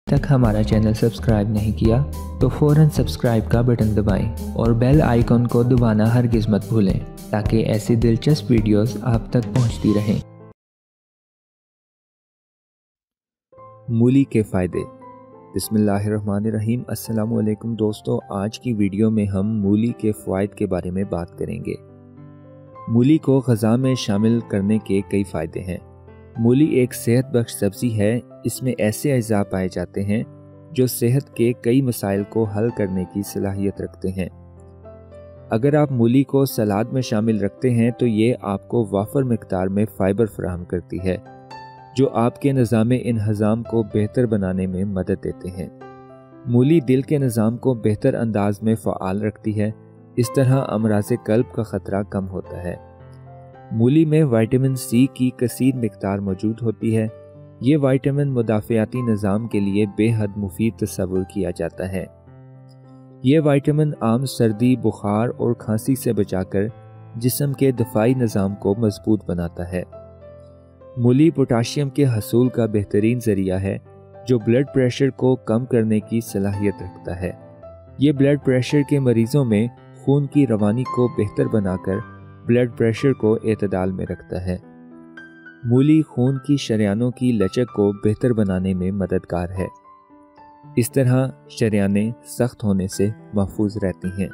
तक हमारा channel subscribe नहीं किया तो फ़ौरन सब्सक्राइब का बटन दबाएं और बेल आइकन को दबाना हरगिज़ मत भूलें ताकि ऐसी दिलचस्प वीडियोस आप तक पहुंचती रहें। मूली के फ़ायदे। बिस्मिल्लाहिर्रहमानिर्रहीम। अस्सलामुअलैकुम दोस्तों, आज की वीडियो में हम मूली के फ़वाइद के बारे में बात करेंगे। मूली को ग़ज़ा में शामिल करने के कई फ़ायदे हैं। मूली एक सेहत बख्श सब्ज़ी है। इसमें ऐसे अज़ा पाए जाते हैं जो सेहत के कई मसाइल को हल करने की सलाहियत रखते हैं। अगर आप मूली को सलाद में शामिल रखते हैं तो ये आपको वाफर मिक़दार में फ़ाइबर फराहम करती है जो आपके निज़ाम इन्हज़ाम को बेहतर बनाने में मदद देते हैं। मूली दिल के निज़ाम को बेहतर अंदाज में फ़आल रखती है। इस तरह अमराज़ क़ल्ब का ख़तरा कम होता है। मूली में विटामिन सी की कसीर मिक़दार मौजूद होती है। ये विटामिन मुदाफ़ियाती निज़ाम के लिए बेहद मुफीद तस्वुर किया जाता है। ये विटामिन आम सर्दी, बुखार और खांसी से बचाकर जिस्म के दफ़ाई निज़ाम को मजबूत बनाता है। मूली पोटाशियम के हसूल का बेहतरीन ज़रिया है जो ब्लड प्रेशर को कम करने की सलाहियत रखता है। ये ब्लड प्रेशर के मरीज़ों में खून की रवानी को बेहतर बनाकर ब्लड प्रेशर को एतदाल में रखता है। मूली खून की शरियानों की लचक को बेहतर बनाने में मददगार है। इस तरह शरियानें सख्त होने से महफूज रहती हैं।